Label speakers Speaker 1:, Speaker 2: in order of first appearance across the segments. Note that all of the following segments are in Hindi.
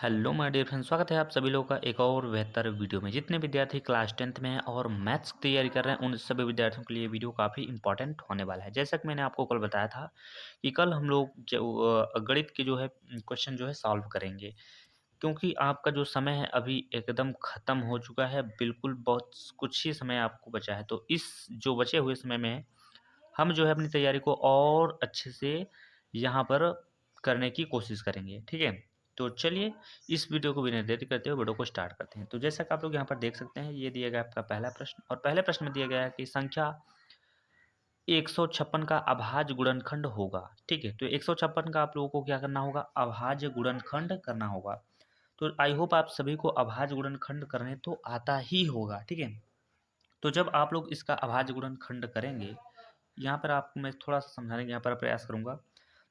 Speaker 1: हेलो माय डियर फ्रेंड्स, स्वागत है आप सभी लोगों का एक और बेहतर वीडियो में। जितने विद्यार्थी क्लास 10th में हैं और मैथ्स की तैयारी कर रहे हैं उन सभी विद्यार्थियों के लिए वीडियो काफ़ी इंपॉर्टेंट होने वाला है। जैसा कि मैंने आपको कल बताया था कि कल हम लोग जो गणित के जो है क्वेश्चन जो है सॉल्व करेंगे, क्योंकि आपका जो समय है अभी एकदम ख़त्म हो चुका है। बिल्कुल बहुत कुछ ही समय आपको बचा है, तो इस जो बचे हुए समय में हम जो है अपनी तैयारी को और अच्छे से यहाँ पर करने की कोशिश करेंगे, ठीक है। तो चलिए इस वीडियो को बिना देरी करते हुए वीडियो को स्टार्ट करते हैं। तो जैसा कि आप लोग यहाँ पर देख सकते हैं, ये दिया गया आपका पहला प्रश्न और पहले प्रश्न में दिया गया है कि संख्या 156 का अभाज्य गुणनखंड होगा, ठीक है। तो 156 का आप लोगों को क्या करना होगा, अभाज्य गुणनखंड करना होगा। तो आई होप आप सभी को अभाज्य गुणनखंड करने तो आता ही होगा, ठीक है। तो जब आप लोग इसका अभाज्य गुणनखंड करेंगे, यहाँ पर आपको मैं थोड़ा सा समझाने का यहाँ पर प्रयास करूँगा।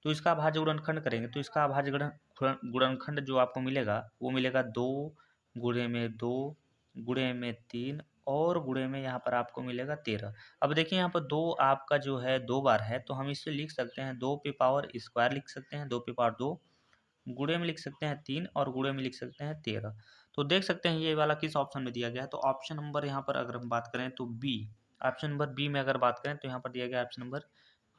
Speaker 1: तो इसका अभाज्य गुणनखंड करेंगे तो इसका अभाज्य गुणनखंड जो आपको मिलेगा वो मिलेगा 2 गुणे में 2 गुणे में 3 और गुणे में यहाँ पर आपको मिलेगा 13। अब देखिए यहाँ पर 2 आपका जो है 2 बार है, तो हम इसे लिख सकते हैं 2 पे पावर स्क्वायर लिख सकते हैं, 2 पे पावर 2 गुणे में लिख सकते हैं 3 और गुणे में लिख सकते हैं 13। तो देख सकते हैं ये वाला किस ऑप्शन में दिया गया है। तो ऑप्शन नंबर यहाँ पर अगर हम बात करें तो बी, ऑप्शन नंबर बी में अगर बात करें तो यहाँ पर दिया गया ऑप्शन नंबर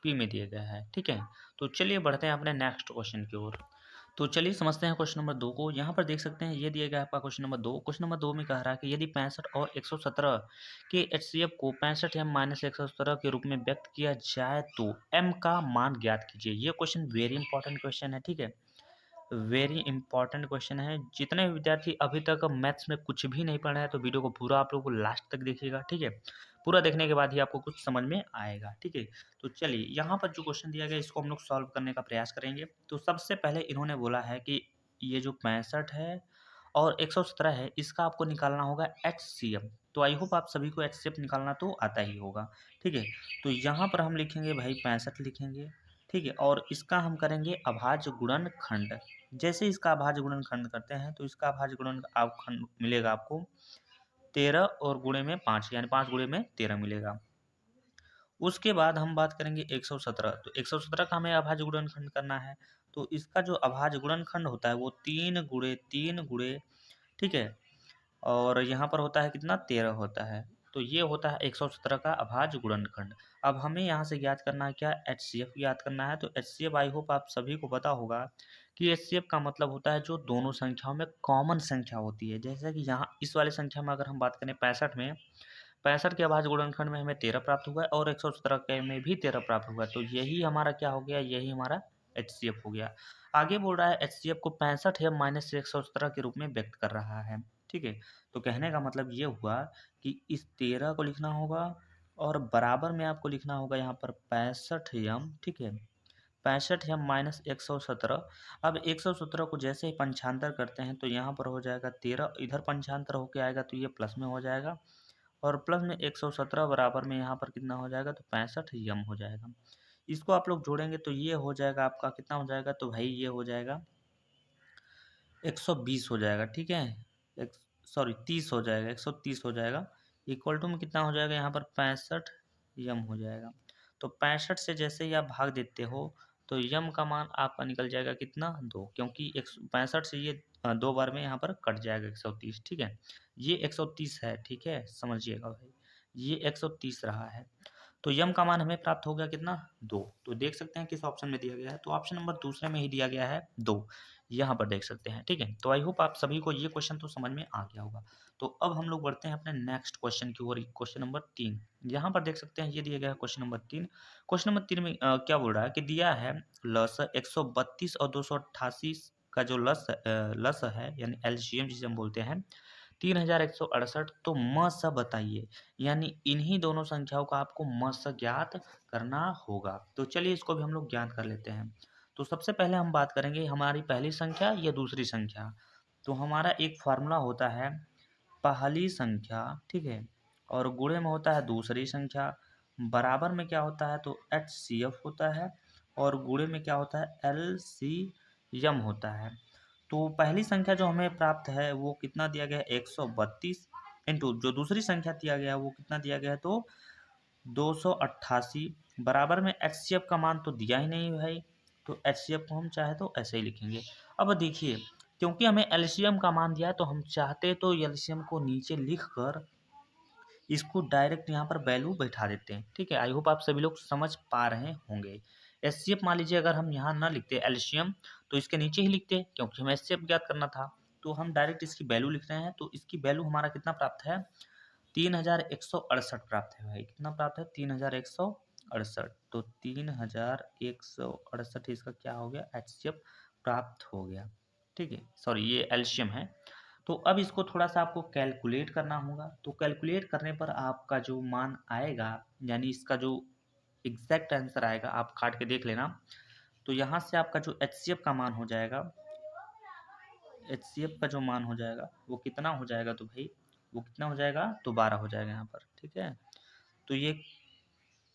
Speaker 1: बी में दिया गया है, ठीक है। तो चलिए बढ़ते हैं अपने नेक्स्ट क्वेश्चन की ओर। तो चलिए समझते हैं क्वेश्चन नंबर 2 को। यहाँ पर देख सकते हैं ये दिया गया है आपका क्वेश्चन नंबर 2। क्वेश्चन नंबर 2 में कह रहा है कि यदि 65 और 117 के एचसीएफ को 65 m माइनस 117 के रूप में व्यक्त किया जाए तो m का मान ज्ञात कीजिए। ये क्वेश्चन वेरी इंपॉर्टेंट क्वेश्चन है, ठीक है। वेरी इंपॉर्टेंट क्वेश्चन है। जितने विद्यार्थी अभी तक मैथ्स में कुछ भी नहीं पढ़े हैं तो वीडियो को पूरा आप लोग को लास्ट तक देखिएगा, ठीक है। पूरा देखने के बाद ही आपको कुछ समझ में आएगा, ठीक है। तो चलिए यहाँ पर जो क्वेश्चन दिया गया इसको हम लोग सॉल्व करने का प्रयास करेंगे। तो सबसे पहले इन्होंने बोला है कि ये जो 65 है और 117 है इसका आपको निकालना होगा HCF। तो आई होप आप सभी को HCF निकालना तो आता ही होगा, ठीक है। तो यहाँ पर हम लिखेंगे भाई 65 लिखेंगे, ठीक है। और इसका हम करेंगे अभाज्य गुणनखंड। जैसे इसका अभाज्य गुणनखंड करते हैं तो इसका अभाज्य गुणन आप खंड मिलेगा आपको 13 और गुणे में 5 यानी 5 गुणे में 13 मिलेगा। उसके बाद हम बात करेंगे 117। तो 117 का हमें अभाज्य गुणनखंड करना है। तो इसका जो अभाज्य गुणनखंड होता है वो 3 गुणे 3 गुणे, ठीक है। और यहाँ पर होता है कितना 13 होता है। तो ये होता है 117 का अभाज्य गुणनखंड। अब हमें यहाँ से ज्ञात करना है क्या, HCF ज्ञात करना है। तो HCF आई होप आप सभी को पता होगा कि HCF का मतलब होता है जो दोनों संख्याओं में कॉमन संख्या होती है। जैसे कि यहाँ इस वाले संख्या में अगर हम बात करें 65 में, 65 के अभाज्य गुणनखंड में हमें 13 प्राप्त हुआ है और 117 के में भी 13 प्राप्त हुआ है। तो यही हमारा क्या हो गया, यही हमारा HCF हो गया। आगे बोल रहा है HCF को 65 या माइनस 117 के रूप में व्यक्त कर रहा है, ठीक है। तो कहने का मतलब ये हुआ कि इस 13 को लिखना होगा और बराबर में आपको लिखना होगा यहाँ पर 65m, ठीक है। 65m minus 117। अब 117 को जैसे ही पंचांतर करते हैं तो यहाँ पर हो जाएगा 13, इधर पंचांतर होके आएगा तो ये प्लस में हो जाएगा और प्लस में 117 बराबर में यहाँ पर कितना हो जाएगा, तो 65m हो जाएगा। इसको आप लोग जोड़ेंगे तो ये हो जाएगा आपका कितना हो जाएगा, तो भाई ये हो जाएगा 120 हो जाएगा, ठीक है। एक सॉरी 30 हो जाएगा, 130 हो जाएगा। इक्वल टू में कितना हो जाएगा यहाँ पर 65m हो जाएगा। तो 65 से जैसे ही आप भाग देते हो तो यम का मान आपका निकल जाएगा कितना, 2, क्योंकि 65 से ये 2 बार में यहाँ पर कट जाएगा 130, ठीक है। ये 130 है, ठीक है, समझिएगा भाई, ये 130 रहा है। तो यम का मान हमें प्राप्त हो गया कितना, 2। तो देख सकते हैं किस ऑप्शन में दिया गया है, तो ऑप्शन नंबर दूसरे में ही दिया गया है 2, यहाँ पर देख सकते हैं, ठीक है। तो आई होप आप सभी को ये क्वेश्चन तो समझ में आ गया होगा। तो अब हम लोग बढ़ते हैं अपने नेक्स्ट क्वेश्चन की ओर, क्वेश्चन नंबर 3। यहाँ पर देख सकते हैं ये दिया गया है क्वेश्चन नंबर 3। क्वेश्चन नंबर 3 में क्या बोल रहा है कि दिया है लस 132 और 288 का जो लस है यानी एलसीएम जिसे हम बोलते हैं 3168, तो म स बताइए। यानी इन्हीं दोनों संख्याओं का आपको म स ज्ञात करना होगा। तो चलिए इसको भी हम लोग ज्ञात कर लेते हैं। तो सबसे पहले हम बात करेंगे हमारी पहली संख्या या दूसरी संख्या। तो हमारा एक फार्मूला होता है पहली संख्या, ठीक है, और गुणे में होता है दूसरी संख्या, बराबर में क्या होता है तो HCF होता है और गुणे में क्या होता है LCM होता है। तो पहली संख्या जो हमें प्राप्त है वो कितना दिया गया है 132 इंटू जो दूसरी संख्या दिया गया है वो कितना दिया गया है तो 288, बराबर में HCF का मान तो दिया ही नहीं भाई, तो HCF को हम चाहे तो ऐसे ही लिखेंगे। अब देखिए क्योंकि हमें एलसीएम का मान दिया है तो हम चाहते तो एलसीएम को नीचे लिख कर इसको डायरेक्ट यहाँ पर वैल्यू बैठा देते हैं। ठीक है, आई होप आप सभी लोग समझ पा रहे होंगे। एचसीएफ मान लीजिए अगर हम यहाँ ना लिखते एलसीएम तो इसके नीचे ही लिखते, क्योंकि हमें एचसीएफ ज्ञात करना था। तो हम डायरेक्ट इसकी वैल्यू लिख रहे हैं, तो इसकी वैल्यू हमारा कितना प्राप्त है, 3168 प्राप्त है भाई। कितना प्राप्त है, 3168। तो 3168 इसका क्या हो गया, एचसीएफ प्राप्त हो गया। ठीक है, सॉरी ये एलसीएम है। तो अब इसको थोड़ा सा आपको कैलकुलेट करना होगा। तो कैलकुलेट करने पर आपका जो मान आएगा, यानी इसका जो एग्जैक्ट आंसर आएगा, आप काट के देख लेना। तो यहाँ से आपका जो एचसीएफ का मान हो जाएगा, एचसीएफ का जो मान हो जाएगा वो कितना हो जाएगा, तो भाई वो कितना हो जाएगा, तो 12 हो जाएगा यहाँ पर। ठीक है, तो ये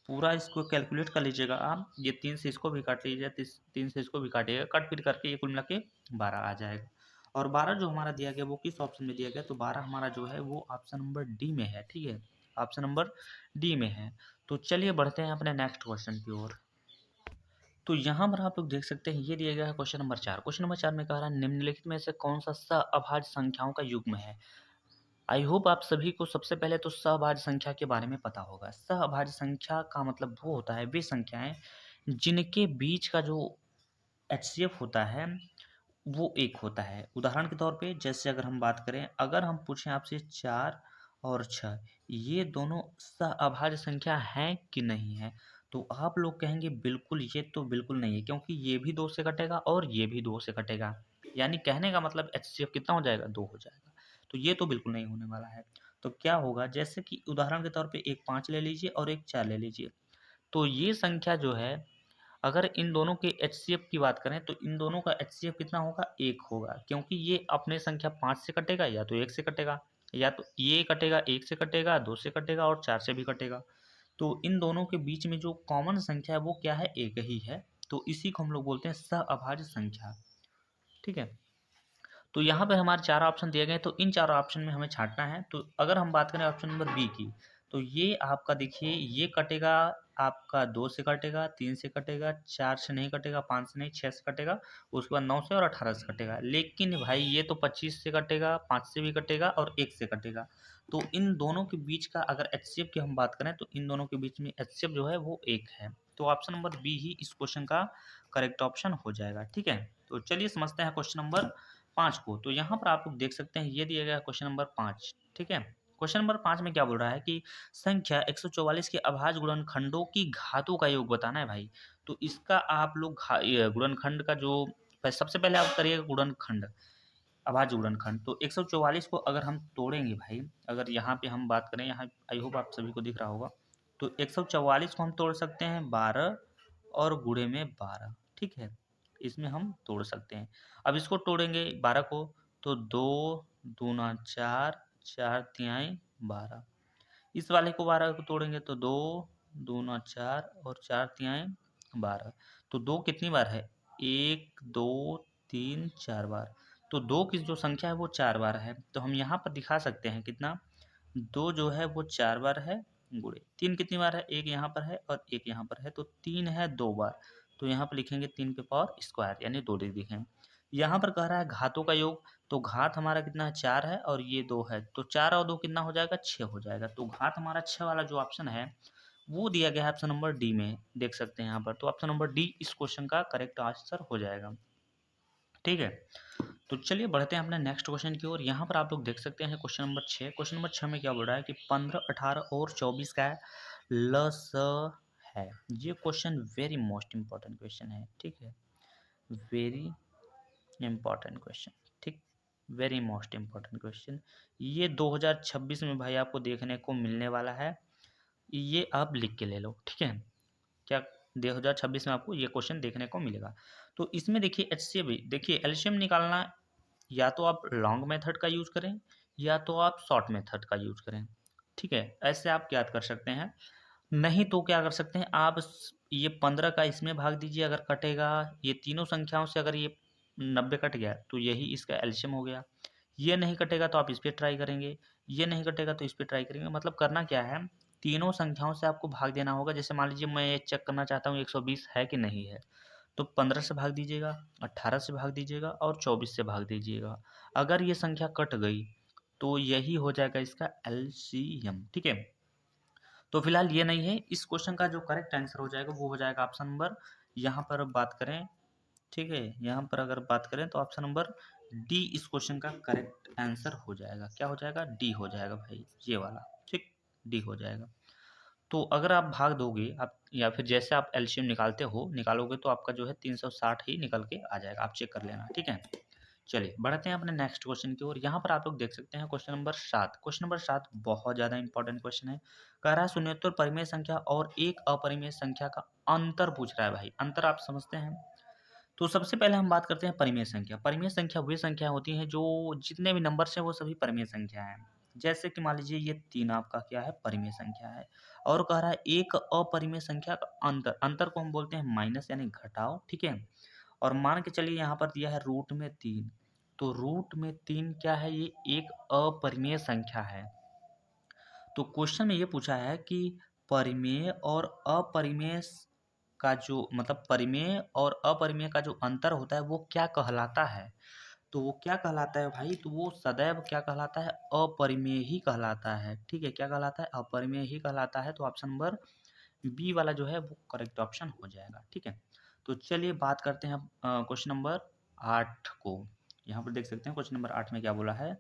Speaker 1: पूरा इसको कैलकुलेट कर लीजिएगा आप। ये 3 से इसको भी काट लीजिए, 3 से इसको भी काटिएगा, कट फिर करके ये कुल मिला के 12 आ जाएगा। और 12 जो हमारा दिया गया वो किस ऑप्शन में दिया गया, तो 12 हमारा जो है वो ऑप्शन नंबर डी में है। ठीक है, ऑप्शन नंबर डी में है। तो चलिए बढ़ते हैं अपने नेक्स्ट क्वेश्चन की ओर। तो यहाँ पर आप लोग देख सकते हैं ये दिया गया है क्वेश्चन नंबर 4। क्वेश्चन नंबर 4 में कह रहा है निम्नलिखित में से कौन सा सहअभाज्य संख्याओं का युग्म है। आई होप आप सभी को सबसे पहले तो सहभाज्य संख्या के बारे में पता होगा। सहभाज्य संख्या का मतलब वो होता है, वे संख्याएं जिनके बीच का जो एचसीएफ होता है वो एक होता है। उदाहरण के तौर पे जैसे अगर हम बात करें, अगर हम पूछें आपसे 4 और 6 ये दोनों सहअभाज्य संख्या हैं कि नहीं है, तो आप लोग कहेंगे बिल्कुल, ये तो बिल्कुल नहीं है, क्योंकि ये भी 2 से कटेगा और ये भी 2 से कटेगा। यानी कहने का मतलब एचसीएफ कितना हो जाएगा, 2 हो जाएगा। तो ये तो बिल्कुल नहीं होने वाला है। तो क्या होगा, जैसे कि उदाहरण के तौर पे एक 5 ले लीजिए और एक 4 ले लीजिए। तो ये संख्या जो है, अगर इन दोनों के एचसीएफ की बात करें तो इन दोनों का एचसीएफ कितना होगा, 1 होगा, क्योंकि ये अपने संख्या 5 से कटेगा या तो 1 से कटेगा, या तो ये कटेगा 1 से कटेगा, 2 से कटेगा और 4 से भी कटेगा। तो इन दोनों के बीच में जो कॉमन संख्या है वो क्या है, 1 ही है। तो इसी को हम लोग बोलते हैं सहअभाज्य संख्या। ठीक है, तो यहाँ पे हमारे 4 ऑप्शन दिए गए, तो इन 4 ऑप्शन में हमें छांटना है। तो अगर हम बात करें ऑप्शन नंबर बी की, तो ये आपका देखिए ये कटेगा, आपका 2 से कटेगा, 3 से कटेगा, 4 से नहीं कटेगा, 5 से नहीं, 6 से कटेगा, उसके बाद 9 से और 18 से कटेगा। लेकिन भाई ये तो 25 से कटेगा, 5 से भी कटेगा और 1 से कटेगा। तो इन दोनों के बीच का अगर एचसीएफ की हम बात करें तो इन दोनों के बीच में एचसीएफ जो है वो 1 है। तो ऑप्शन नंबर बी ही इस क्वेश्चन का करेक्ट ऑप्शन हो जाएगा। ठीक है, तो चलिए समझते हैं क्वेश्चन नंबर 5 को। तो यहाँ पर आप लोग देख सकते हैं ये दिया गया क्वेश्चन नंबर 5। ठीक है, क्वेश्चन नंबर 5 में क्या बोल रहा है कि संख्या 144 के अभाज्य गुणनखंडों की घातों का योग बताना है भाई। तो इसका आप लोग ये गुणनखंड का जो सबसे पहले आप करिएगा गुणनखंड, अभाज्य गुणनखंड। तो 144 को अगर हम तोड़ेंगे भाई, अगर यहाँ पे हम बात करें, यहाँ आई होप आप सभी को दिख रहा होगा, तो 144 को हम तोड़ सकते हैं 12 और गुणे में 12। ठीक है, इसमें हम तोड़ सकते हैं। अब इसको तोड़ेंगे 12 को, तो 2 दूना 4, 4 तिहाई 12। इस वाले को 12 को तोड़ेंगे तो 2 दूना 4 और 4 तिहाई 12। तो 2 कितनी बार है, 1 2 3 4 बार। तो 2 की जो संख्या है वो 4 बार है। तो हम यहाँ पर दिखा सकते हैं कितना, 2 जो है वो 4 बार है, गुणे 3 कितनी बार है, 1 यहाँ पर है और 1 यहाँ पर है, तो 3 है 2 बार। तो यहाँ पर लिखेंगे 3 के पावर स्क्वायर, यानी 2 डिग्री है। यहाँ पर कह रहा है घातों का योग, तो घात हमारा कितना है, 4 है और ये 2 है, तो 4 और 2 कितना हो जाएगा, 6 हो जाएगा। तो घात हमारा 6 वाला जो ऑप्शन है वो दिया गया है ऑप्शन नंबर डी में, देख सकते हैं यहाँ पर। तो ऑप्शन नंबर डी इस क्वेश्चन का करेक्ट आंसर हो जाएगा। ठीक है, तो चलिए बढ़ते हैं अपने नेक्स्ट क्वेश्चन की ओर। यहाँ पर आप लोग देख सकते हैं क्वेश्चन नंबर 6। क्वेश्चन नंबर 6 में क्या बोल रहा है कि 15, 18 और 24 का लस है। ये question very most important question है। ठीक है, वेरी इंपॉर्टेंट क्वेश्चन। ठीक, वेरी मोस्ट इंपॉर्टेंट क्वेश्चन। ये 2026 में भाई आपको देखने को मिलने वाला है, ये आप लिख के ले लो। ठीक है, क्या 2026 में आपको ये क्वेश्चन देखने को मिलेगा। तो इसमें देखिए एचसीएफ, देखिए एलसीएम निकालना, या तो आप लॉन्ग मेथड का यूज करें या तो आप शॉर्ट मेथड का यूज करें। ठीक है, ऐसे आप याद कर सकते हैं। नहीं तो क्या कर सकते हैं आप, ये 15 का इसमें भाग दीजिए, अगर कटेगा ये तीनों संख्याओं से, अगर ये 90 कट गया तो यही इसका एलसीएम हो गया। ये नहीं कटेगा तो आप इस पर ट्राई करेंगे, ये नहीं कटेगा तो इस पर ट्राई करेंगे। मतलब करना क्या है, तीनों संख्याओं से आपको भाग देना होगा। जैसे मान लीजिए मैं ये चेक करना चाहता हूँ 120 है कि नहीं है, तो 15 से भाग दीजिएगा, 18 से भाग दीजिएगा और 24 से भाग दीजिएगा। अगर ये संख्या कट गई तो यही हो जाएगा इसका एलसीएम। ठीक है, तो फिलहाल ये नहीं है। इस क्वेश्चन का जो करेक्ट आंसर हो जाएगा वो हो जाएगा ऑप्शन नंबर, यहाँ पर बात करें, ठीक है, यहाँ पर अगर बात करें तो ऑप्शन नंबर डी इस क्वेश्चन का करेक्ट आंसर हो जाएगा। क्या हो जाएगा? डी हो जाएगा भाई, ये वाला। ठीक, डी हो जाएगा। तो अगर आप भाग दोगे आप, या फिर जैसे आप एलसीएम निकालोगे तो आपका जो है 360 ही निकल के आ जाएगा। आप चेक कर लेना, ठीक है। चलिए बढ़ते हैं अपने नेक्स्ट क्वेश्चन की ओर। यहाँ पर आप लोग देख सकते हैं क्वेश्चन नंबर 7। क्वेश्चन नंबर 7 बहुत ज़्यादा इंपॉर्टेंट क्वेश्चन है। कह रहा है शून्योत्तर परिमेय संख्या और एक अपरिमेय संख्या का अंतर पूछ रहा है भाई। अंतर आप समझते हैं। तो सबसे पहले हम बात करते हैं परिमेय संख्या। परिमेय संख्या वे संख्या होती हैं जो जितने भी नंबर्स हैं वो सभी परिमेय संख्या हैं। जैसे कि मान लीजिए ये 3 आपका क्या है? परिमेय संख्या है। और कह रहा है एक अपरिमेय संख्या का अंतर, अंतर को हम बोलते हैं माइनस यानी घटाव, ठीक है। और मान के चलिए यहाँ पर दिया है रूट में 3, तो रूट में 3 क्या है? ये एक अपरिमेय संख्या है। तो क्वेश्चन में ये पूछा है कि परिमेय और अपरिमेय का जो मतलब परिमेय और अपरिमेय का जो अंतर होता है वो क्या कहलाता है? तो वो क्या कहलाता है भाई? तो वो सदैव क्या कहलाता है? अपरिमेय ही कहलाता है। ठीक है, क्या कहलाता है? अपरिमेय ही कहलाता है। तो ऑप्शन नंबर बी वाला जो है वो करेक्ट ऑप्शन हो जाएगा। ठीक है, तो चलिए बात करते हैं क्वेश्चन नंबर 8 को। यहाँ पर देख सकते हैं क्वेश्चन नंबर 8 में क्या बोला है।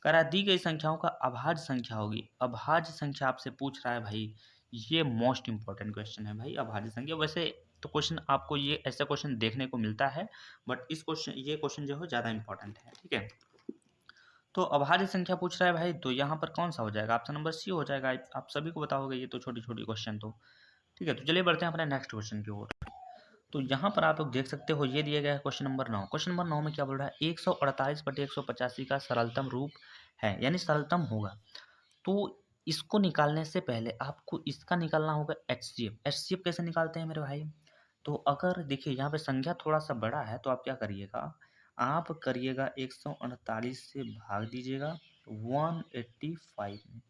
Speaker 1: कह रहा है दी गई संख्याओं का अभाज्य संख्या होगी। अभाज्य संख्या आपसे पूछ रहा है भाई। ये मोस्ट इंपॉर्टेंट क्वेश्चन है भाई, अभाज्य संख्या। वैसे तो क्वेश्चन आपको ये ऐसा क्वेश्चन देखने को मिलता है, बट ये क्वेश्चन जो है ज़्यादा इंपॉर्टेंट है। ठीक है, तो अभाज्य संख्या पूछ रहा है भाई, तो यहाँ पर कौन सा हो जाएगा? ऑप्शन नंबर सी हो जाएगा। आप सभी को बताओगे ये तो छोटी छोटी क्वेश्चन तो। ठीक है, तो चलिए बढ़ते हैं अपने नेक्स्ट क्वेश्चन की ओर। तो यहाँ पर आप लोग देख सकते हो ये दिया गया है क्वेश्चन नंबर 9। क्वेश्चन नंबर 9 में क्या बोल रहा है? 148/185 का सरलतम रूप है, यानी सरलतम होगा। तो इसको निकालने से पहले आपको इसका निकालना होगा एचसीएफ। एचसीएफ कैसे निकालते हैं मेरे भाई? तो अगर देखिए यहाँ पे संख्या थोड़ा सा बड़ा है तो आप क्या करिएगा? आप करिएगा 148 से भाग दीजिएगा 185 में।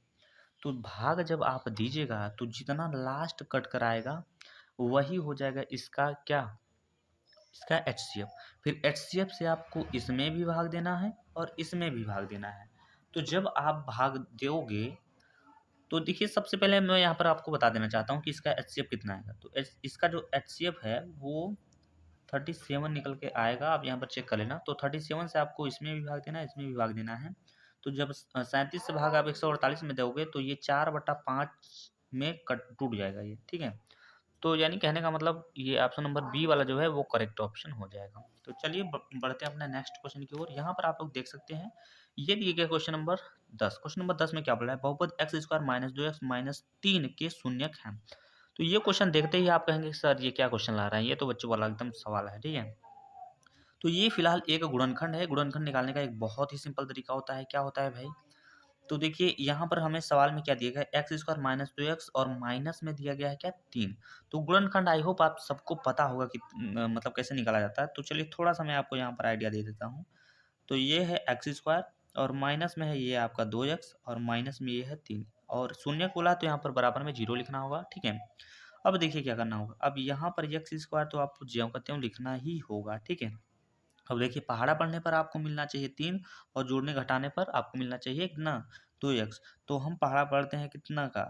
Speaker 1: तो भाग जब आप दीजिएगा तो जितना लास्ट कट कर आएगा वही हो जाएगा इसका क्या? इसका एचसीएफ। फिर एचसीएफ से आपको इसमें भी भाग देना है और इसमें भी भाग देना है। तो जब आप भाग दोगे तो देखिए सबसे पहले मैं यहाँ पर आपको बता देना चाहता हूँ कि इसका एचसीएफ कितना आएगा। तो इसका जो एचसीएफ है वो 37 निकल के आएगा। आप यहाँ पर चेक कर लेना। तो 37 से आपको इसमें भी भाग देना है, इसमें भी भाग देना है। तो जब 37 से भाग आप 148 में दोगे तो ये 4/5 में कट टूट जाएगा ये। ठीक है, तो यानी कहने का मतलब ये ऑप्शन नंबर बी वाला जो है वो करेक्ट ऑप्शन हो जाएगा। तो चलिए बढ़ते हैं अपने नेक्स्ट क्वेश्चन की ओर। यहाँ पर आप लोग देख सकते हैं ये दिए गए क्वेश्चन नंबर 10। क्वेश्चन नंबर 10 में क्या बोला है? बहुपद x square minus 2x minus 3 के शून्यक हैं। तो ये क्वेश्चन देखते ही आप कहेंगे सर ये क्या क्वेश्चन ला रहा है, ये तो बच्चों वाला एकदम सवाल है। ठीक है, तो ये फिलहाल एक गुणनखंड है। गुणनखंड निकालने का एक बहुत ही सिंपल तरीका होता है। क्या होता है भाई? तो देखिए यहाँ पर हमें सवाल में क्या दिया गया है? एक्स स्क्वायर माइनस 2x और माइनस में दिया गया है क्या? 3। तो गुणनखंड आई होप आप सबको पता होगा कि मतलब कैसे निकाला जाता है। तो चलिए थोड़ा सा मैं आपको यहाँ पर आइडिया दे देता हूँ। तो ये है एक्स स्क्वायर और माइनस में है ये आपका 2x और माइनस में ये है 3 और शून्य बोला तो यहाँ पर बराबर में 0 लिखना होगा। ठीक है, अब देखिए क्या करना होगा। अब यहाँ पर एक्स स्क्वायर तो आपको ज्यों का त्यों लिखना ही होगा। ठीक है, अब देखिए पहाड़ा पढ़ने पर आपको मिलना चाहिए 3 और जोड़ने घटाने पर आपको मिलना चाहिए कितना? 2x। तो हम पहाड़ा पढ़ते हैं कितना का?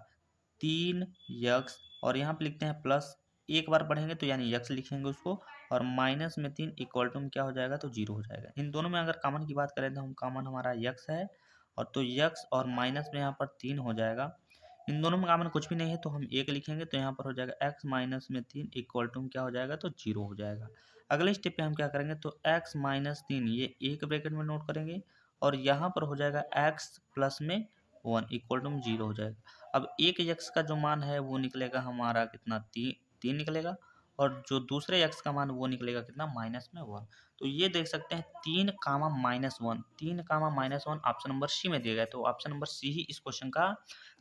Speaker 1: 3x और यहाँ पे लिखते हैं प्लस। एक बार पढ़ेंगे तो यानी x लिखेंगे उसको और माइनस में 3 इक्वल टू में क्या हो जाएगा? तो 0 हो जाएगा। इन दोनों में अगर कॉमन की बात करें तो हम कॉमन हमारा x है और तो x और माइनस में यहाँ पर 3 हो जाएगा। इन दोनों में कॉमन कुछ भी नहीं है तो हम 1 लिखेंगे तो यहाँ पर हो जाएगा x माइनस में 3 इक्वल टू क्या हो जाएगा? तो 0 हो जाएगा। अगले स्टेप पे हम क्या करेंगे? तो x माइनस 3 ये एक ब्रैकेट में नोट करेंगे और यहाँ पर हो जाएगा x प्लस में 1 इक्वल टू 0 हो जाएगा। अब एक x का जो मान है वो निकलेगा हमारा कितना? 3 निकलेगा और जो दूसरे x का मान वो निकलेगा कितना? माइनस में 1। तो ये देख सकते हैं 3 comma minus 1, 3 comma minus 1 option number C में दिया गया है। तो ऑप्शन नंबर सी ही इस क्वेश्चन का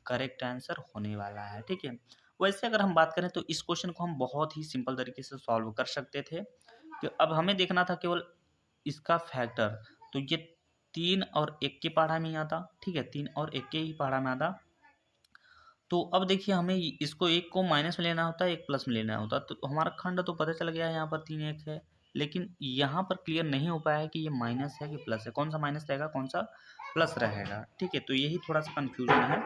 Speaker 1: करेक्ट आंसर होने वाला है। ठीक है, वैसे अगर हम बात करें तो इस क्वेश्चन को हम बहुत ही सिंपल तरीके से सॉल्व कर सकते थे कि अब हमें देखना था केवल इसका फैक्टर। तो ये 3 और 1 के पहाड़ा में ही आता। ठीक है, 3 और 1 के ही पहाड़ा में आता। तो अब देखिए हमें इसको एक को माइनस में लेना होता है, एक प्लस में लेना होता है। तो हमारा खंड तो पता चल गया है, यहाँ पर 3 एक है, लेकिन यहाँ पर क्लियर नहीं हो पाया है कि ये माइनस है कि प्लस है। कौन सा माइनस रहेगा, कौन सा प्लस रहेगा, ठीक है। तो यही थोड़ा सा कन्फ्यूजन है।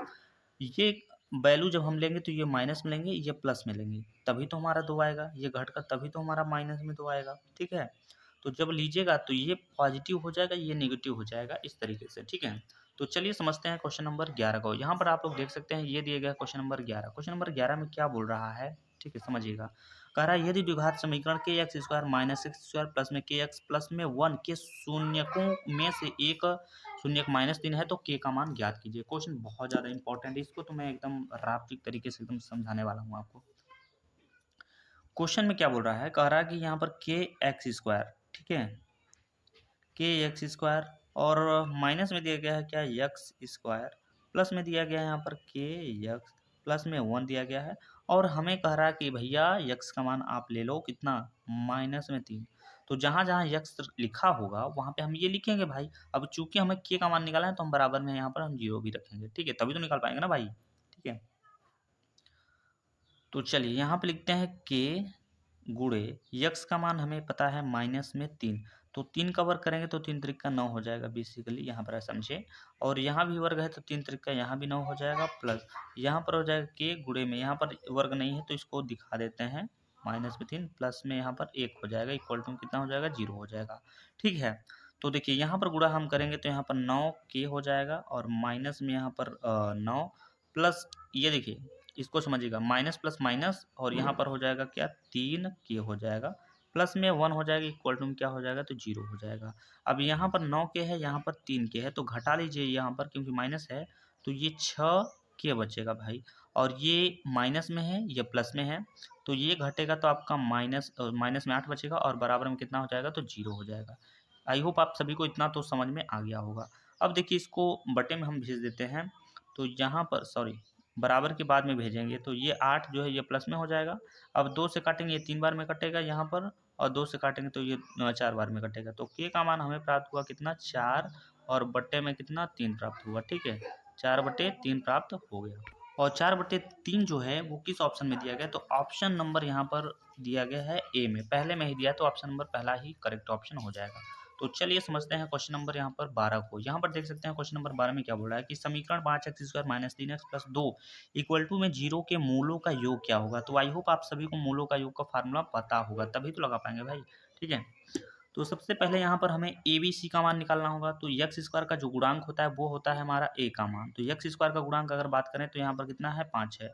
Speaker 1: ये वैल्यू जब हम लेंगे तो ये माइनस में लेंगे, ये प्लस में लेंगे, तभी तो हमारा 2 आएगा। ये घट कर तभी तो हमारा माइनस में 2 आएगा, ठीक है। तो जब लीजिएगा तो ये पॉजिटिव हो जाएगा, ये नेगेटिव हो जाएगा, इस तरीके से, ठीक है। तो चलिए समझते हैं क्वेश्चन नंबर 11 को। यहाँ पर आप लोग देख सकते हैं, ये दिए गया क्वेश्चन नंबर 11। क्वेश्चन नंबर 11 में क्या बोल रहा है, ठीक है, समझिएगा। कह रहा है यदि द्विघात समीकरण के x square minus x square plus में के एक्स प्लस में 1 के शून्यकों में से एक शून्य माइनस 3 है तो के का मान ज्ञात कीजिए। क्वेश्चन बहुत ज़्यादा इंपॉर्टेंट है, इसको तो मैं एकदम राफ्टिक तरीके से एकदम समझाने वाला हूँ आपको। क्वेश्चन में क्या बोल रहा है, कह रहा है कि यहाँ पर के एक्स स्क्वायर, ठीक है, के एक्स स्क्वायर, और माइनस में दिया गया है क्या, यक्स स्क्वायर, प्लस में दिया गया है यहाँ पर के यक्स, प्लस में 1 दिया गया है, और हमें कह रहा है कि भैया यक्स का मान आप ले लो कितना, -3। तो जहाँ जहाँ यक्स लिखा होगा वहाँ पे हम ये लिखेंगे भाई। अब चूंकि हमें के का मान निकालना है तो हम बराबर में यहाँ पर हम 0 भी रखेंगे, ठीक है, तभी तो निकाल पाएंगे ना भाई, ठीक है। तो चलिए यहाँ पे लिखते हैं के गुणे यक्स का मान हमें पता है -3। तो 3 का वर्ग करेंगे तो 3 त्रिक का 9 हो जाएगा, बेसिकली यहाँ पर समझे। और यहाँ भी वर्ग है तो 3 त्रिक का यहाँ भी 9 हो जाएगा, प्लस यहाँ पर हो जाएगा के गुणे में, यहाँ पर वर्ग नहीं है तो इसको दिखा देते हैं -3, प्लस में यहाँ पर 1 हो जाएगा, इक्वल टू कितना हो जाएगा, 0 हो जाएगा, ठीक है। तो देखिए यहाँ पर गुणा हम करेंगे तो यहाँ पर 9 के हो जाएगा, और माइनस में यहाँ पर 9, प्लस ये देखिए इसको समझिएगा, माइनस प्लस माइनस, और यहाँ पर हो जाएगा क्या, 3 के हो जाएगा, प्लस में 1 हो जाएगा, इक्वल टू क्या हो जाएगा, तो 0 हो जाएगा। अब यहाँ पर 9 के है, यहाँ पर 3 के है, तो घटा लीजिए यहाँ पर, क्योंकि माइनस है तो ये 6 के बचेगा भाई, और ये माइनस में है, ये प्लस में है, तो ये घटेगा तो आपका माइनस में 8 बचेगा, और बराबर में कितना हो जाएगा, तो 0 हो जाएगा। आई होप आप सभी को इतना तो समझ में आ गया होगा। अब देखिए इसको बटे में हम भेज देते हैं, तो यहाँ पर सॉरी बराबर के बाद में भेजेंगे तो ये 8 जो है ये प्लस में हो जाएगा। अब 2 से काटेंगे, ये 3 बार में कटेगा यहाँ पर, और 2 से काटेंगे तो ये 4 बार में कटेगा। तो के का मान हमें प्राप्त हुआ कितना, 4, और बट्टे में कितना, 3 प्राप्त हुआ, ठीक है। 4/3 प्राप्त हो गया। और 4/3 जो है वो किस ऑप्शन में दिया गया, तो ऑप्शन नंबर यहाँ पर दिया गया है ए में, पहले में ही दिया, तो ऑप्शन नंबर पहला ही करेक्ट ऑप्शन हो जाएगा। तो चलिए समझते हैं क्वेश्चन नंबर यहाँ पर 12 को। यहाँ पर देख सकते हैं क्वेश्चन नंबर 12 में क्या बोल रहा है कि समीकरण 5x square minus 3x plus 2 equal to में 0 के मूलों का योग क्या होगा। तो आई होप आप सभी को मूलों का योग का फार्मूला पता होगा, तभी तो लगा पाएंगे भाई, ठीक है। तो सबसे पहले यहाँ पर हमें ए बी सी का मान निकालना होगा। तो यक्स स्क्वायर का जो गुणांक होता है वो होता है हमारा ए का मान। तो यक्स स्क्वायर का गुणांक अगर बात करें तो यहाँ पर कितना है, 5 है।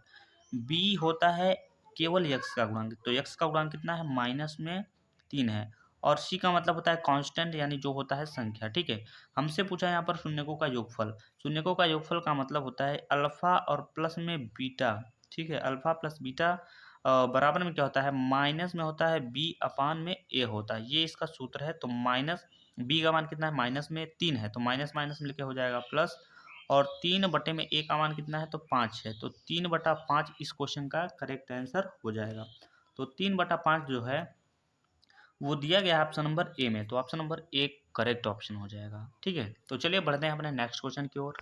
Speaker 1: बी होता है केवल यक्स का गुणांक, तो यक्स का गुणांक कितना है, -3 है। और सी का मतलब होता है कांस्टेंट, यानी जो होता है संख्या, ठीक है। हमसे पूछा है यहाँ पर शून्यकों का योगफल। शून्यकों का योगफल का मतलब होता है अल्फा और प्लस में बीटा, ठीक है। अल्फा प्लस बीटा बराबर में क्या होता है, माइनस में होता है बी अपान में ए होता है, ये इसका सूत्र है। तो माइनस बी का मान कितना है, माइनस में 3 है, तो माइनस माइनस में लेके हो जाएगा प्लस, और 3 बटे में ए का मान कितना है, तो 5 है, तो 3/5 इस क्वेश्चन का करेक्ट आंसर हो जाएगा। तो 3/5 जो है वो दिया गया है ऑप्शन नंबर ए में, तो option number A correct option हो जाएगा, ठीक है। तो चलिए बढ़ते हैं अपने नेक्स्ट क्वेश्चन की ओर।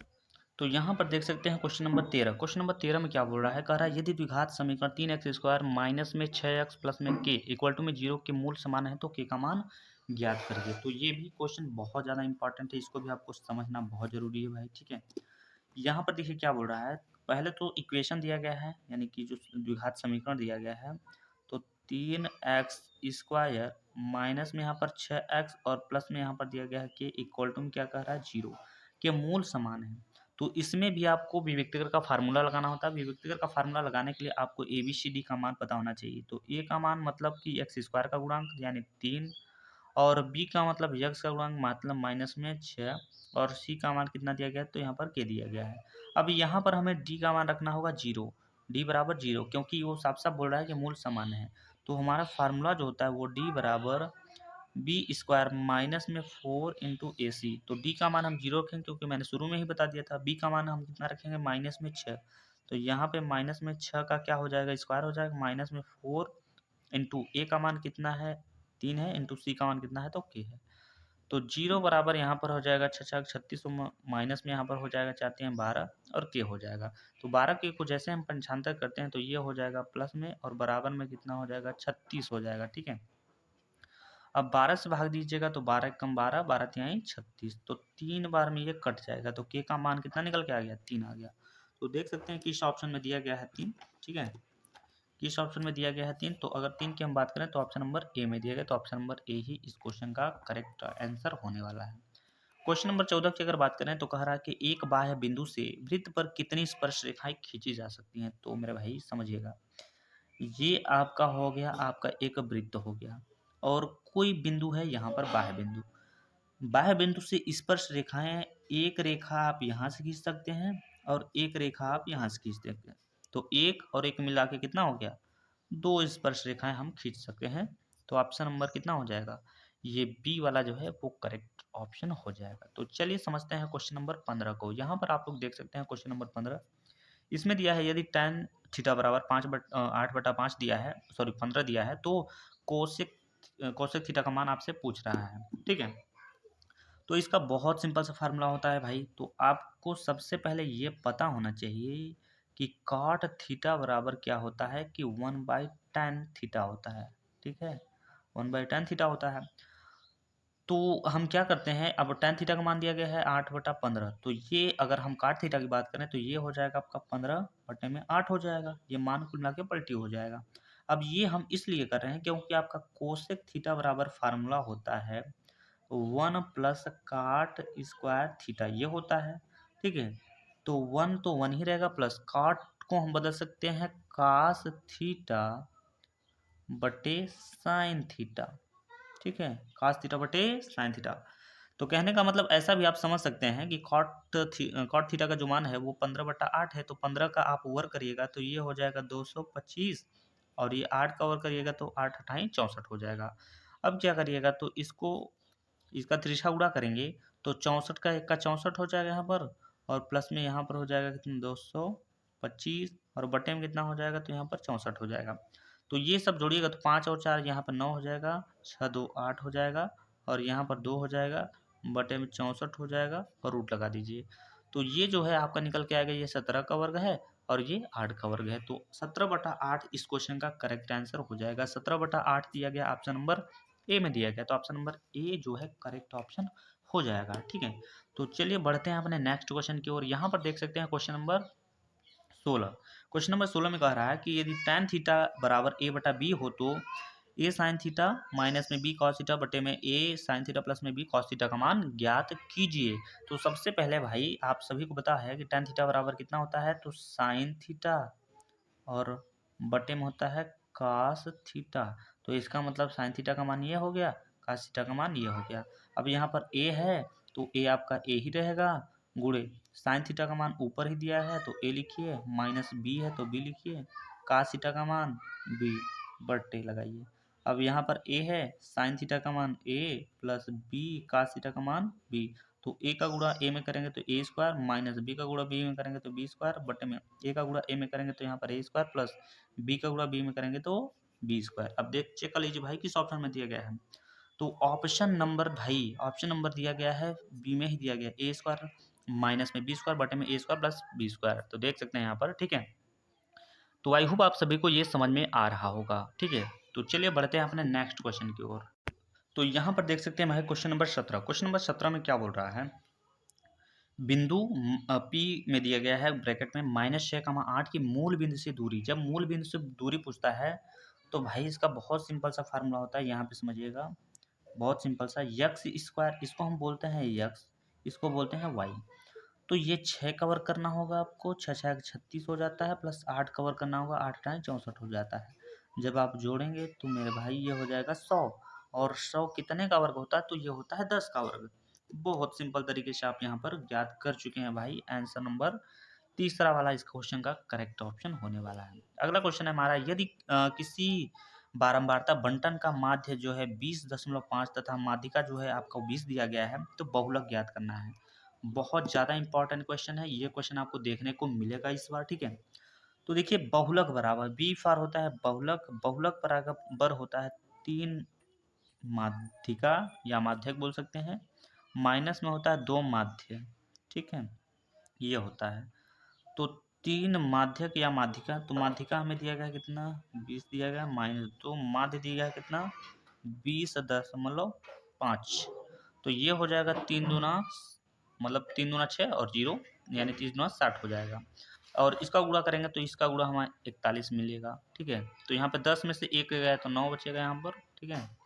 Speaker 1: तो यहाँ पर देख सकते हैं क्वेश्चन नंबर 13। क्वेश्चन नंबर 13 में क्या बोल रहा है, कह रहा है यदि द्विघात समीकरण 3x स्क्वायर माइनस में 6x प्लस में k इक्वल टू में 0 के मूल समान है तो k का मान ज्ञात करिए। तो ये भी क्वेश्चन बहुत ज़्यादा इंपॉर्टेंट है, इसको भी आपको समझना बहुत जरूरी है भाई, ठीक है। यहाँ पर देखिए क्या बोल रहा है, पहले तो इक्वेशन दिया गया है, यानी कि जो द्विघात समीकरण दिया गया है, तो 3x स्क्वायर माइनस में यहाँ पर 6x और प्लस में यहाँ पर दिया गया है कि इक्वल टू में क्या कह रहा है, 0 के मूल समान है। तो इसमें भी आपको विभक्तिकर का फार्मूला लगाना होता है। विभक्तिकर का फार्मूला लगाने के लिए आपको ए बी सी डी का मान पता होना चाहिए। तो ए का मान मतलब कि एक्स स्क्वायर का गुणांक यानी 3, और बी का मतलब यक्स का गुणांक मतलब माइनस में 6, और सी का मान कितना दिया गया है, तो यहाँ पर के दिया गया है। अब यहाँ पर हमें डी का मान रखना होगा 0, डी बराबर 0, क्योंकि वो साफ साफ बोल रहा है कि मूल समान है। तो हमारा फार्मूला जो होता है वो डी बराबर बी स्क्वायर माइनस में 4 इंटू ए सी। तो डी का मान हम 0 रखेंगे, क्योंकि मैंने शुरू में ही बता दिया था। बी का मान हम कितना रखेंगे, माइनस में 6। तो यहाँ पे माइनस में 6 का क्या हो जाएगा, स्क्वायर हो जाएगा, माइनस में 4 इंटू ए का मान कितना है, 3 है, इंटू सी का मान कितना है, तो के है। तो 0 बराबर यहाँ पर हो जाएगा 36 माइनस में यहाँ पर हो जाएगा 4×3 12 और के हो जाएगा। तो 12 के को जैसे हम पंचांतर करते हैं तो ये हो जाएगा प्लस में और बराबर में कितना हो जाएगा 36 हो जाएगा। ठीक है, अब 12 से भाग दीजिएगा तो 12 कम 12, 12×3 = 36, तो 3 बार में ये कट जाएगा। तो के का मान कितना निकल के आ गया? 3 आ गया। तो देख सकते हैं कि इस ऑप्शन में दिया गया है 3। ठीक है, किस ऑप्शन में दिया गया है 3? तो अगर 3 की हम बात करें तो ऑप्शन नंबर ए में दिया गया, तो ऑप्शन नंबर ए ही इस क्वेश्चन का करेक्ट आंसर होने वाला है। क्वेश्चन नंबर 14 की अगर बात करें तो कह रहा है कि एक बाह्य बिंदु से वृत्त पर कितनी स्पर्श रेखाएं खींची जा सकती हैं। तो मेरे भाई समझिएगा, ये आपका हो गया, आपका एक वृत्त हो गया और कोई बिंदु है यहाँ पर बाह्य बिंदु। बाह्य बिंदु से स्पर्श रेखाएं, एक रेखा आप यहाँ से खींच सकते हैं और एक रेखा आप यहाँ से खींच सकते हैं। तो एक और एक मिला के कितना हो गया? 2 स्पर्श रेखाएं हम खींच सकते हैं। तो ऑप्शन नंबर कितना हो जाएगा? ये बी वाला जो है वो करेक्ट ऑप्शन हो जाएगा। तो चलिए समझते हैं क्वेश्चन नंबर 15 को। यहाँ पर आप लोग देख सकते हैं क्वेश्चन नंबर 15, इसमें दिया है यदि tan थीटा बराबर 8/5 दिया है, सॉरी 15 दिया है, तो कोसेक थीटा का मान आपसे पूछ रहा है। ठीक है, तो इसका बहुत सिंपल सा फार्मूला होता है भाई। तो आपको सबसे पहले ये पता होना चाहिए कि कॉट थीटा बराबर क्या होता है कि 1/tan थीटा होता है। ठीक है, 1/tan थीटा होता है। तो हम क्या करते हैं, अब tan थीटा का मान दिया गया है 8/15, तो ये अगर हम cot थीटा की बात करें तो ये हो जाएगा आपका 15/8 हो जाएगा। ये मान कुल मिला के पलटी हो जाएगा। अब ये हम इसलिए कर रहे हैं क्योंकि आपका कोसेक थीटा बराबर फार्मूला होता है 1 + cot स्क्वायर थीटा, ये होता है। ठीक है, तो 1 तो 1 ही रहेगा, प्लस cot को हम बदल सकते हैं cos थीटा बटे साइन थीटा। ठीक है, cos थीटा बटे साइन थीटा। तो कहने का मतलब ऐसा भी आप समझ सकते हैं कि कॉट थीटा का जो मान है वो 15/8 है, तो 15 का आप ओवर करिएगा तो ये हो जाएगा 225 और ये 8 का ओवर करिएगा तो 8×8 = 64 हो जाएगा। अब क्या करिएगा, तो इसका तिरछा गुणा करेंगे तो 64 का 1 का 64 हो जाएगा यहाँ पर, और प्लस में यहाँ पर हो जाएगा कितना 225 और बटे में कितना हो जाएगा, तो यहाँ पर 64 हो जाएगा। तो ये सब जोड़िएगा तो 5 और 4 यहाँ पर 9 हो जाएगा, 6 2 8 हो जाएगा और यहाँ पर 2 हो जाएगा, बटे में 64 हो जाएगा और रूट लगा दीजिए। तो ये जो है आपका निकल के आएगा, ये 17 का वर्ग है और ये 8 का वर्ग है। तो 17/8 इस क्वेश्चन का करेक्ट आंसर हो जाएगा। 17/8 दिया गया, ऑप्शन नंबर ए में दिया गया, तो ऑप्शन नंबर ए जो है करेक्ट ऑप्शन हो जाएगा। ठीक है, तो चलिए बढ़ते हैं अपने नेक्स्ट क्वेश्चन की ओर। यहाँ पर देख सकते हैं क्वेश्चन नंबर 16। क्वेश्चन नंबर 16 में कह रहा है कि यदि tan थीटा बराबर a/b हो तो a sin थीटा माइनस में b cos थीटा बटे में a sin थीटा प्लस में b cos थीटा का मान ज्ञात कीजिए। तो सबसे पहले भाई आप सभी को पता है कि tan थीटा बराबर कितना होता है, तो sin थीटा और बटे में होता है cos थीटा। तो इसका मतलब sin थीटा का मान ये हो गया, cos थीटा का मान ये हो गया। अब यहाँ पर a है तो a आपका a ही रहेगा, गुणे sin थीटा का मान ऊपर ही दिया है तो a लिखिए, माइनस b है तो b लिखिए, cos थीटा का मान b बटे लगाइए। अब यहाँ पर a है, sin थीटा का मान a plus b cos theta का मान b। तो a का गुणा a में करेंगे तो a स्क्वायर, माइनस b का गुणा b में करेंगे तो b स्क्वायर, बटे में a का गुणा a में करेंगे तो यहाँ पर a स्क्वायर प्लस b का गुणा b में करेंगे तो b स्क्वायर। अब देख चेक कर लीजिए भाई किस ऑप्शन में दिया गया है। तो ऑप्शन नंबर भाई, ऑप्शन नंबर दिया गया है बी में ही दिया गया, a स्क्वायर माइनस में b स्क्वायर बटे में a square plus b square. तो देख सकते हैं यहाँ पर। ठीक है, तो आई होप आप सभी को ये समझ में आ रहा होगा। ठीक है, तो चलिए बढ़ते हैं अपने नेक्स्ट क्वेश्चन की ओर। तो यहाँ पर देख सकते हैं भाई क्वेश्चन नंबर 17। क्वेश्चन नंबर 17 में क्या बोल रहा है, बिंदु P में दिया गया है ब्रैकेट में -6,8 की मूल बिंदु से दूरी। जब मूल बिंदु से दूरी पूछता है तो भाई इसका बहुत सिंपल सा फार्मूला होता है, यहाँ पे समझिएगा, बहुत सिंपल सा। यक्स स्क्वायर, इसको हम बोलते हैं यक्स, इसको बोलते हैं वाई। तो ये 6 कवर करना होगा आपको, 6×6 = 36 हो जाता है, प्लस 8 कवर करना होगा, 8×8 = 64 हो जाता है। जब आप जोड़ेंगे तो मेरे भाई ये हो जाएगा 100, और 100 कितने का वर्ग होता है, तो ये होता है 10 का वर्ग। बहुत सिंपल तरीके से आप यहाँ पर ज्ञात कर चुके हैं भाई। आंसर नंबर तीसरा वाला इस क्वेश्चन का करेक्ट ऑप्शन होने वाला है। अगला क्वेश्चन है हमारा, यदि किसी बारंबारता बंटन का माध्य जो है 20.5 तथा माध्यिका जो है आपको 20 दिया गया है, तो बहुलक ज्ञात करना है। बहुत ज़्यादा इंपॉर्टेंट क्वेश्चन है ये, क्वेश्चन आपको देखने को मिलेगा इस बार। ठीक है, तो देखिए बहुलक बराबर बी फार होता है बहुलक, बहुलक बराबर होता है 3 माध्यिका या माध्यक बोल सकते हैं, माइनस में होता है 2 माध्य, ठीक है, ये होता है। तो 3 माध्यक या माध्यिका, तो माध्यिका हमें दिया गया कितना 20 दिया गया, माइनस 2 माध्य दिया गया कितना 20.5। तो ये हो जाएगा 3 दूना मतलब 3 दूना 6 और 0 यानी 30 दूना 60 हो जाएगा। और इसका गुणा करेंगे तो इसका गुणा हमें 41 मिलेगा, ठीक है। तो यहाँ पे 10 में से 1 गया तो 9 बचेगा यहाँ पर, ठीक है।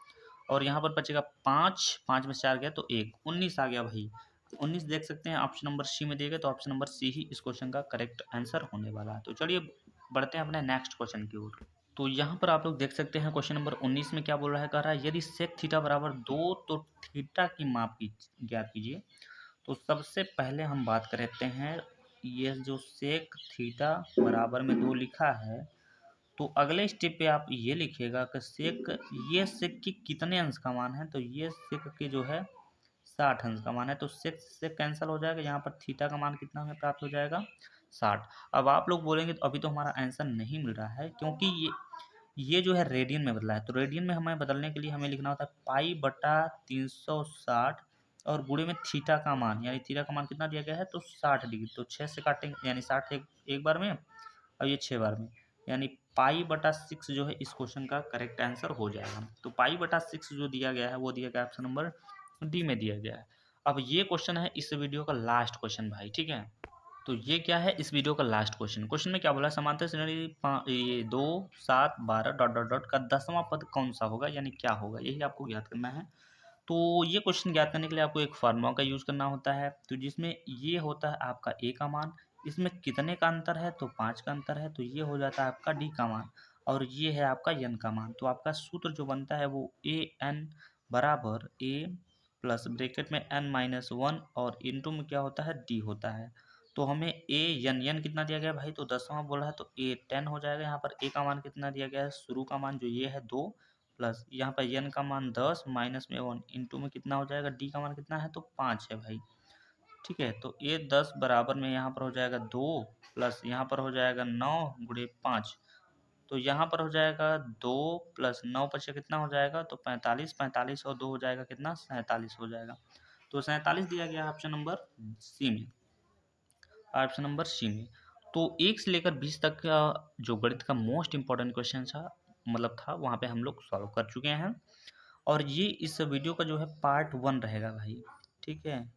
Speaker 1: और यहाँ पर बचेगा 5, 5 में से 4 गया तो 1, 19 आ गया भाई। 19 देख सकते हैं ऑप्शन नंबर सी में दिए गए, तो ऑप्शन नंबर सी ही इस क्वेश्चन का करेक्ट आंसर होने वाला है। तो चलिए बढ़ते हैं अपने नेक्स्ट क्वेश्चन की ओर। तो यहाँ पर आप लोग देख सकते हैं क्वेश्चन नंबर 19 में क्या बोल रहा है, कह रहा है यदि सेक थीटा बराबर 2 तो थीटा की माप की ज्ञात कीजिए। तो सबसे पहले हम बात करते हैं, ये जो सेक थीटा बराबर में 2 लिखा है, तो अगले स्टेप पे आप ये लिखिएगा कि सेक, ये सेक की कितने अंश का मान है, तो ये सेक की जो है 60 अंश का मान है। तो सेक से कैंसिल हो जाएगा, यहाँ पर थीटा का मान कितना हमें प्राप्त हो जाएगा 60। अब आप लोग बोलेंगे तो अभी तो हमारा आंसर नहीं मिल रहा है, क्योंकि ये जो है रेडियन में बदला है। तो रेडियन में हमें बदलने के लिए हमें लिखना होता है पाई बटा 360 और गुणे में थीटा का मान, यानी थीटा का मान कितना दिया गया है तो 60 डिग्री। तो 6 से काटेंगे यानी 60 एक बार में और ये 6 बार में, यानी पाई बटा 6 जो है इस क्वेश्चन का करेक्ट आंसर हो जाएगा। तो पाई बटा 6 जो दिया गया है वो दिया गया ऑप्शन नंबर डी में दिया गया है। अब ये क्वेश्चन है इस वीडियो का लास्ट क्वेश्चन भाई, ठीक है। तो ये क्या है इस वीडियो का लास्ट क्वेश्चन। क्वेश्चन में क्या बोला है, समांतर श्रेणी ये 2 7 12 डॉट डॉट डॉट का 10वां पद कौन सा होगा, यानी क्या होगा, यही आपको ज्ञात करना है। तो ये क्वेश्चन ज्ञात करने के लिए आपको एक फार्मूला का यूज़ करना होता है, तो जिसमें ये होता है आपका ए का मान, इसमें कितने का अंतर है तो 5 का अंतर है, तो ये हो जाता है आपका डी का मान, और ये है आपका एन का मान। तो आपका सूत्र जो बनता है वो ए एन बराबर ए प्लस ब्रैकेट में एन माइनस 1 और इंटू में क्या होता है डी होता है। तो हमें ए एन कितना दिया गया भाई, तो 10वां बोला है तो ए 10 हो जाएगा। यहाँ पर ए का मान कितना दिया गया है, शुरू का मान जो ये है 2 प्लस यहाँ पर एन का मान 10 माइनस में 1 इंटू में कितना हो जाएगा, डी का मान कितना है तो 5 है भाई, ठीक है। तो ये 10 बराबर में यहाँ पर हो जाएगा 2 प्लस यहाँ पर हो जाएगा 9 गुणे 5, तो यहाँ पर हो जाएगा 2 प्लस 9 पचे कितना हो जाएगा तो 45, 45 और 2 हो जाएगा कितना 47 हो जाएगा। तो 47 दिया गया ऑप्शन नंबर सी में, ऑप्शन नंबर सी में। तो 1 से लेकर 20 तक का जो गणित का मोस्ट इंपॉर्टेंट क्वेश्चन था वहाँ पे हम लोग सॉल्व कर चुके हैं। और ये इस वीडियो का जो है पार्ट 1 रहेगा भाई, ठीक है।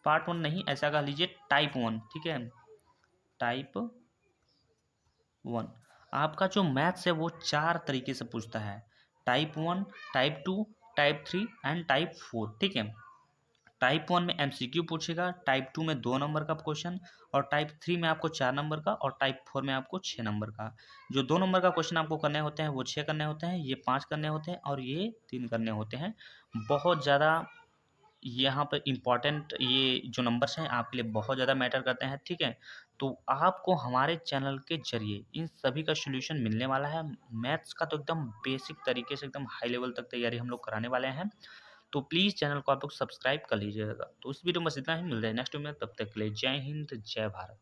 Speaker 1: पार्ट 1 नहीं, ऐसा कह लीजिए टाइप 1, ठीक है, टाइप 1। आपका जो मैथ्स है वो 4 तरीके से पूछता है, type 1, type 2, type 3 and type 4, ठीक है। टाइप 1 में एमसीक्यू पूछेगा, टाइप 2 में 2 नंबर का क्वेश्चन, और टाइप 3 में आपको 4 नंबर का, और टाइप 4 में आपको 6 नंबर का। जो 2 नंबर का क्वेश्चन आपको करने होते हैं वो 6 करने होते हैं, ये 5 करने होते हैं, और ये 3 करने होते हैं। बहुत ज़्यादा यहाँ पर इम्पॉर्टेंट ये जो नंबर्स हैं आपके लिए बहुत ज़्यादा मैटर करते हैं, ठीक है। तो आपको हमारे चैनल के जरिए इन सभी का सोल्यूशन मिलने वाला है। मैथ्स का तो एकदम बेसिक तरीके से एकदम हाई लेवल तक तैयारी हम लोग कराने वाले हैं। तो प्लीज़ चैनल को आप लोग सब्सक्राइब कर लीजिएगा। तो इस वीडियो में बस इतना ही, मिल रहा है नेक्स्ट वीडियो में, तब तक के लिए जय हिंद जय भारत।